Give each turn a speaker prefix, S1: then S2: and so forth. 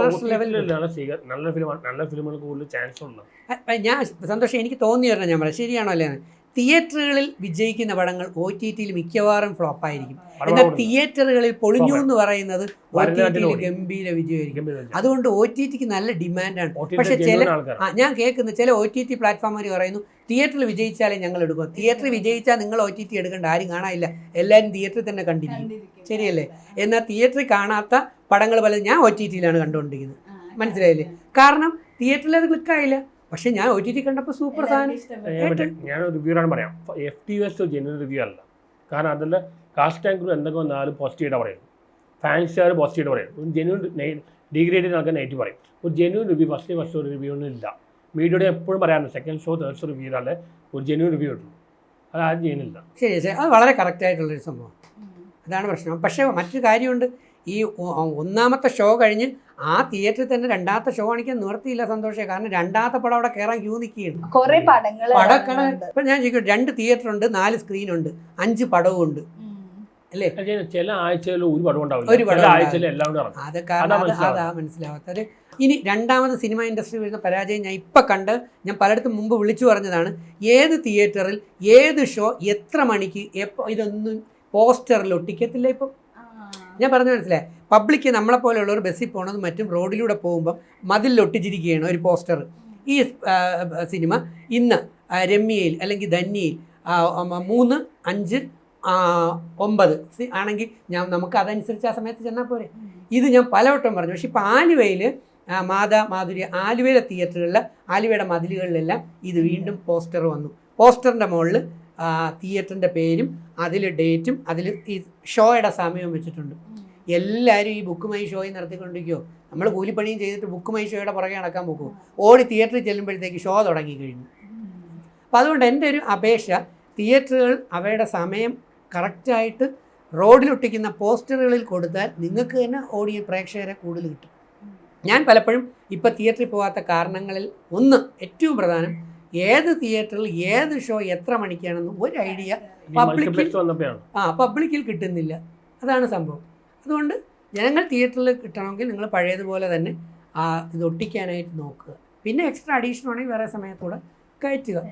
S1: നല്ല ഫിലിമുകൾക്ക് കൂടുതൽ ചാൻസ് ഉണ്ട്.
S2: ഞാൻ സന്തോഷം, എനിക്ക് തോന്നി വരണം, ഞാൻ പറയാം ശരിയാണോ അല്ലേ? തിയേറ്ററുകളിൽ വിജയിക്കുന്ന പടങ്ങൾ OTT-ൽ മിക്കവാറും ഫ്ലോപ്പായിരിക്കും. എന്നാൽ തിയേറ്ററുകളിൽ പൊളിഞ്ഞു എന്ന് പറയുന്നത് OTT-ൽ ഗംഭീര വിജയമായിരിക്കും. അതുകൊണ്ട് OTT-ക്ക് നല്ല ഡിമാൻഡാണ്. പക്ഷേ ഞാൻ കേൾക്കുന്ന ചില OTT പ്ലാറ്റ്ഫോമുകാർ പറയുന്നു തിയേറ്ററിൽ വിജയിച്ചാലേ ഞങ്ങൾ എടുക്കും. തിയേറ്ററിൽ വിജയിച്ചാൽ നിങ്ങൾ OTT എടുക്കേണ്ട, ആരും കാണാനില്ല, എല്ലാവരും തിയേറ്ററിൽ തന്നെ കണ്ടിരിക്കും. ശരിയല്ലേ? എന്നാൽ തിയേറ്ററിൽ കാണാത്ത പടങ്ങൾ പലതും ഞാൻ OTT-ലാണ് കണ്ടുകൊണ്ടിരിക്കുന്നത്. മനസ്സിലായില്ലേ? കാരണം തിയേറ്ററിൽ അത് ക്ലിക്കായില്ല. പക്ഷെ ഞാൻ OTT കണ്ടപ്പോൾ സൂപ്പർ സാധനം.
S1: ഞാനൊരു റിവ്യൂറാണ് പറയാം. FTS ഒരു ജെന്യൂൻ റിവ്യൂ അല്ല. കാരണം അതിൽ കാസ്റ്റ് ആൻഡ് ക്രൂ എന്തൊക്കെ വന്നാലും പോസിറ്റീവായിട്ട് പറയുന്നു, ഫാൻസുകാർ പോസിറ്റീവായിട്ട് പറയുന്നു. ഒരു ജെന്യൂൻ ഡിഗ്രേഡ് ആൾക്കാർ നെഗറ്റീവ് പറയും. ഒരു ജെന്യൂൻ റിവ്യൂ ഫസ്റ്റ് ഒരു റിവ്യൂ ഒന്നും ഇല്ല. മീഡിയയുടെ എപ്പോഴും പറയാറുണ്ട് second show third show review അല്ലെ ഒരു ജെന്യൂൻ റിവ്യൂ കിട്ടും. അത് ആരും ചെയ്യുന്നില്ല.
S2: ശരി ശരി, അത് വളരെ കറക്റ്റായിട്ടുള്ളൊരു സംഭവം. അതാണ് പ്രശ്നം. പക്ഷേ മറ്റൊരു കാര്യമുണ്ട്, ഈ ഒന്നാമത്തെ ഷോ കഴിഞ്ഞ് ആ തിയേറ്ററിൽ തന്നെ രണ്ടാമത്തെ ഷോ കാണിക്കാൻ നിവർത്തിയില്ല സന്തോഷം. കാരണം രണ്ടാമത്തെ പടം അവിടെ കയറാൻ ക്യൂ നിൽക്കുകയാണ്. ഇപ്പം ഞാൻ ചോദിക്കും, 2 തിയേറ്ററുണ്ട്, 4 സ്ക്രീനുണ്ട്, 5 പടവും ഉണ്ട് അല്ലേ?
S1: ചില ആഴ്ചയിൽ ഒരു പടം ഉണ്ടാവില്ല,
S2: അത് കാരണം അതാ മനസ്സിലാവാത്തത്. ഇനി രണ്ടാമത് സിനിമ ഇൻഡസ്ട്രി വരുന്ന പരാജയം ഞാൻ ഇപ്പം കണ്ട്, ഞാൻ പലയിടത്തും മുമ്പ് വിളിച്ചു പറഞ്ഞതാണ്, ഏത് തിയേറ്ററിൽ ഏത് ഷോ എത്ര മണിക്ക് എപ്പോൾ, ഇതൊന്നും പോസ്റ്ററിൽ ഒട്ടിക്കത്തില്ല. ഇപ്പം ഞാൻ പറഞ്ഞു മനസ്സിലായി. പബ്ലിക്ക് നമ്മളെപ്പോലെയുള്ളവർ ബസ്സിൽ പോകണത് മറ്റും റോഡിലൂടെ പോകുമ്പം മതിലിൽ ഒട്ടിച്ചിരിക്കുകയാണ് ഒരു പോസ്റ്റർ. ഈ സിനിമ ഇന്ന് രമ്യയിൽ അല്ലെങ്കിൽ ധന്യയിൽ 3, 5, 9 ആണെങ്കിൽ നമുക്ക് അതനുസരിച്ച് ആ സമയത്ത് ചെന്നാൽ പോരെ. ഇത് ഞാൻ പലവട്ടം പറഞ്ഞു. പക്ഷേ ഇപ്പോൾ ആലുവയിൽ മാധുരി ആലുവയിലെ തിയേറ്ററുകളിൽ, ആലുവയുടെ മതിലുകളിലെല്ലാം ഇത് വീണ്ടും പോസ്റ്റർ വന്നു. പോസ്റ്ററിൻ്റെ മുകളിൽ തിയേറ്ററിൻ്റെ പേരും അതിൽ ഡേറ്റും അതിൽ ഈ ഷോയുടെ സമയവും വെച്ചിട്ടുണ്ട്. എല്ലാവരും ഈ ബുക്ക് മൈ ഷോയിൽ നടത്തിക്കൊണ്ടിരിക്കുമോ? നമ്മൾ കൂലിപ്പണിയും ചെയ്തിട്ട് ബുക്ക് മൈ ഷോയുടെ പുറകെ നടക്കാൻ പോകുമോ? ഓടി തിയേറ്ററിൽ ചെല്ലുമ്പോഴത്തേക്ക് ഷോ തുടങ്ങി കഴിഞ്ഞു. അപ്പോൾ അതുകൊണ്ട് എൻ്റെ ഒരു അപേക്ഷ, തിയേറ്ററുകൾ അവയുടെ സമയം കറക്റ്റായിട്ട് റോഡിലൊട്ടിക്കുന്ന പോസ്റ്ററുകളിൽ കൊടുത്താൽ നിങ്ങൾക്ക് തന്നെ പ്രേക്ഷകരെ കൂടുതൽ കിട്ടും. ഞാൻ പലപ്പോഴും ഇപ്പോൾ തിയേറ്ററിൽ പോകാത്ത കാരണങ്ങളിൽ ഒന്ന്, ഏറ്റവും പ്രധാനം, ഏത് തിയേറ്ററിൽ ഏത് ഷോ എത്ര മണിക്കാണെന്ന് ഒരു ഐഡിയ പബ്ലിക്കിൽ കിട്ടുന്നില്ല. അതാണ് സംഭവം. അതുകൊണ്ട് ജനങ്ങൾ തിയേറ്ററിൽ കിട്ടണമെങ്കിൽ നിങ്ങൾ പഴയതുപോലെ തന്നെ ഇത് ഒട്ടിക്കാനായിട്ട് നോക്കുക. പിന്നെ എക്സ്ട്രാ അഡീഷണൽ ആണെങ്കിൽ വേറെ സമയത്തൂടെ കയറ്റുക.